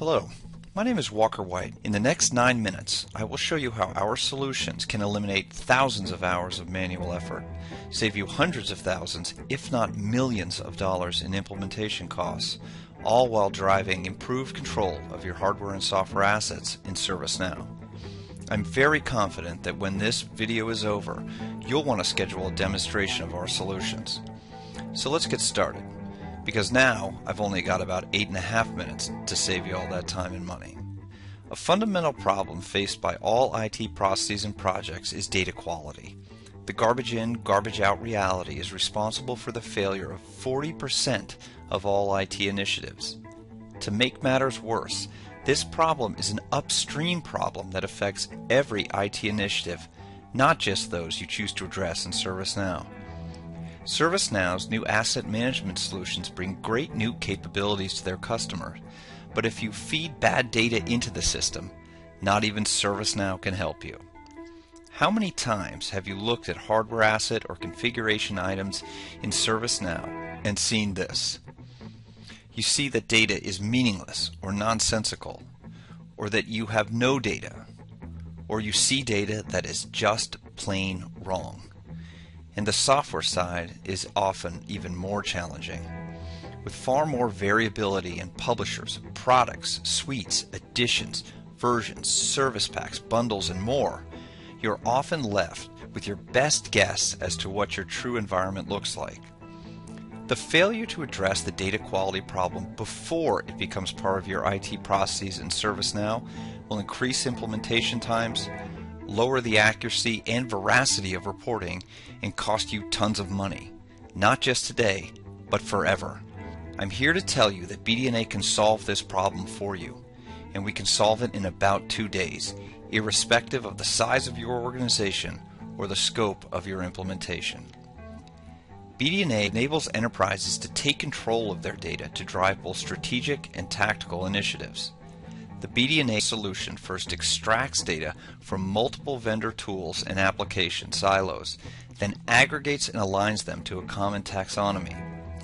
Hello, my name is Walker White. In the next 9 minutes, I will show you how our solutions can eliminate thousands of hours of manual effort, save you hundreds of thousands, if not millions of dollars in implementation costs, all while driving improved control of your hardware and software assets in ServiceNow. I'm very confident that when this video is over, you'll want to schedule a demonstration of our solutions. So let's get started, because now I've only got about 8.5 minutes to save you all that time and money. A fundamental problem faced by all IT processes and projects is data quality. The garbage in, garbage out reality is responsible for the failure of 40% of all IT initiatives. To make matters worse, this problem is an upstream problem that affects every IT initiative, not just those you choose to address in ServiceNow. ServiceNow's new asset management solutions bring great new capabilities to their customers, but if you feed bad data into the system, not even ServiceNow can help you. How many times have you looked at hardware asset or configuration items in ServiceNow and seen this? You see that data is meaningless or nonsensical, or that you have no data, or you see data that is just plain wrong. And the software side is often even more challenging. With far more variability in publishers, products, suites, additions, versions, service packs, bundles, and more, you're often left with your best guess as to what your true environment looks like. The failure to address the data quality problem before it becomes part of your IT processes in ServiceNow will increase implementation times, lower the accuracy and veracity of reporting, and cost you tons of money, not just today, but forever. I'm here to tell you that BDNA can solve this problem for you, and we can solve it in about 2 days, irrespective of the size of your organization or the scope of your implementation. BDNA enables enterprises to take control of their data to drive both strategic and tactical initiatives. The BDNA solution first extracts data from multiple vendor tools and application silos, then aggregates and aligns them to a common taxonomy.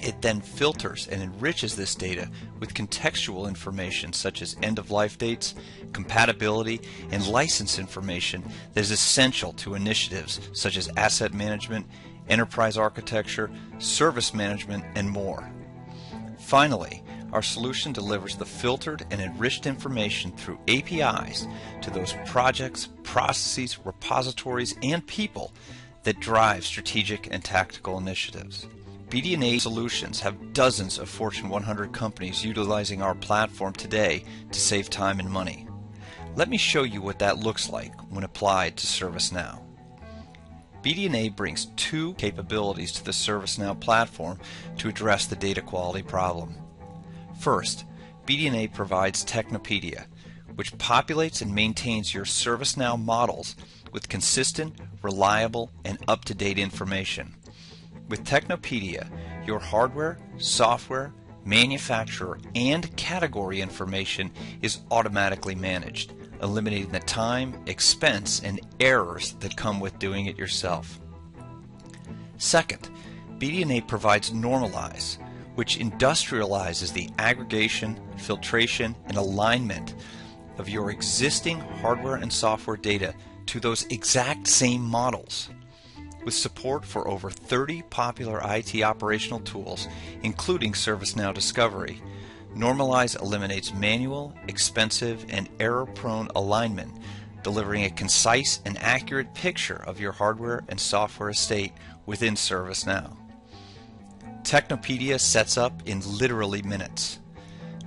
It then filters and enriches this data with contextual information such as end-of-life dates, compatibility, and license information that is essential to initiatives such as asset management, enterprise architecture, service management, and more. Finally, our solution delivers the filtered and enriched information through APIs to those projects, processes, repositories, and people that drive strategic and tactical initiatives. BDNA solutions have dozens of Fortune 100 companies utilizing our platform today to save time and money. Let me show you what that looks like when applied to ServiceNow. BDNA brings 2 capabilities to the ServiceNow platform to address the data quality problem. First, BDNA provides Technopedia, which populates and maintains your ServiceNow models with consistent, reliable, and up-to-date information. With Technopedia, your hardware, software, manufacturer, and category information is automatically managed, eliminating the time, expense, and errors that come with doing it yourself. Second, BDNA provides Normalize, which industrializes the aggregation, filtration, and alignment of your existing hardware and software data to those exact same models. With support for over 30 popular IT operational tools, including ServiceNow Discovery, Normalize eliminates manual, expensive, and error-prone alignment, delivering a concise and accurate picture of your hardware and software estate within ServiceNow. Technopedia sets up in literally minutes.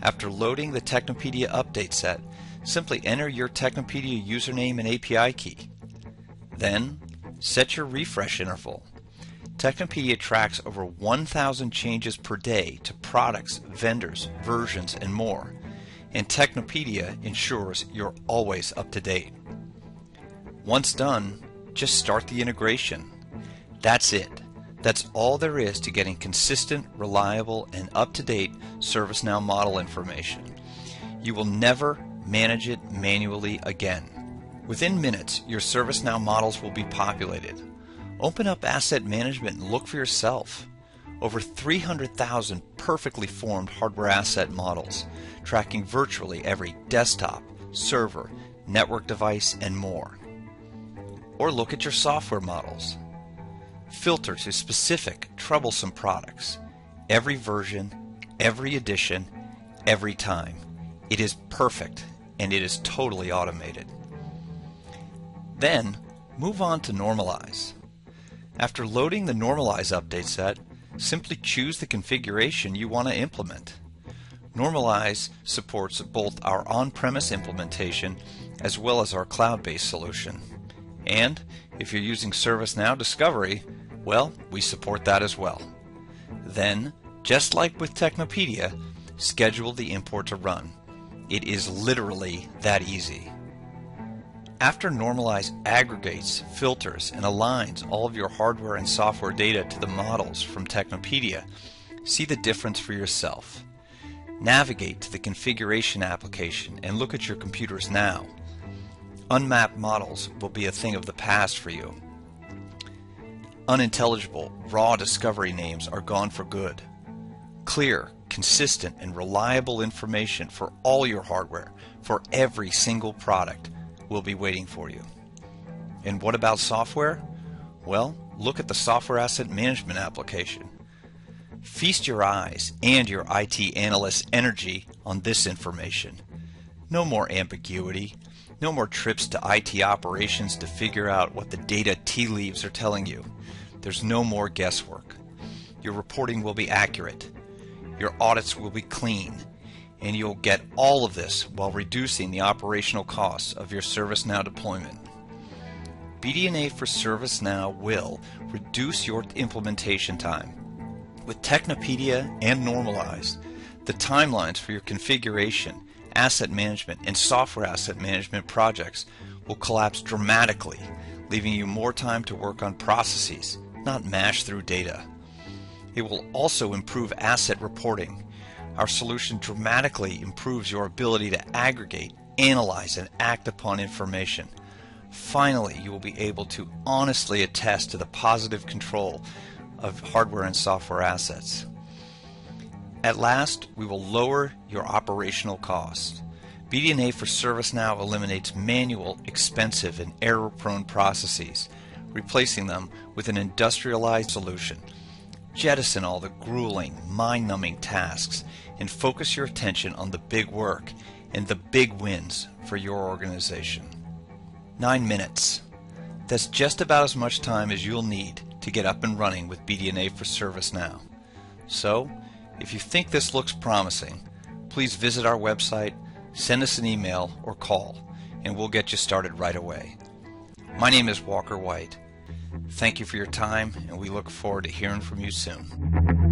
After loading the Technopedia update set, simply enter your Technopedia username and API key. Then, set your refresh interval. Technopedia tracks over 1,000 changes per day to products, vendors, versions, and more, and Technopedia ensures you're always up to date. Once done, just start the integration. That's it. That's all there is to getting consistent, reliable, and up-to-date ServiceNow model information. You will never manage it manually again. Within minutes, your ServiceNow models will be populated. Open up Asset Management and look for yourself. over 300,000 perfectly formed hardware asset models, tracking virtually every desktop, server, network device, and more. Or look at your software models. Filter to specific, troublesome products. Every version, every edition, every time. It is perfect, and it is totally automated. Then, move on to Normalize. After loading the Normalize update set, simply choose the configuration you want to implement. Normalize supports both our on-premise implementation as well as our cloud-based solution. And if you're using ServiceNow Discovery, well, we support that as well. Then, just like with Technopedia, schedule the import to run. It is literally that easy. After Normalize aggregates, filters, and aligns all of your hardware and software data to the models from Technopedia, see the difference for yourself. Navigate to the configuration application and look at your computers now. Unmapped models will be a thing of the past for you. Unintelligible, raw discovery names are gone for good. Clear, consistent, and reliable information for all your hardware, for every single product, will be waiting for you. And what about software? Well, look at the Software Asset Management application. Feast your eyes and your IT analyst's energy on this information. No more ambiguity. No more trips to IT operations to figure out what the data tea leaves are telling you. There's no more guesswork. Your reporting will be accurate. Your audits will be clean. And you'll get all of this while reducing the operational costs of your ServiceNow deployment. BDNA for ServiceNow will reduce your implementation time. With Technopedia and Normalize, the timelines for your configuration, asset management, and software asset management projects will collapse dramatically, leaving you more time to work on processes, not mash through data. It will also improve asset reporting. Our solution dramatically improves your ability to aggregate, analyze, and act upon information. Finally, you will be able to honestly attest to the positive control of hardware and software assets. At last, we will lower your operational costs. BDNA for ServiceNow eliminates manual, expensive, and error-prone processes, replacing them with an industrialized solution. Jettison all the grueling, mind-numbing tasks and focus your attention on the big work and the big wins for your organization. 9 minutes. That's just about as much time as you'll need to get up and running with BDNA for ServiceNow. So, if you think this looks promising, please visit our website, send us an email, or call, and we'll get you started right away. My name is Walker White. Thank you for your time, and we look forward to hearing from you soon.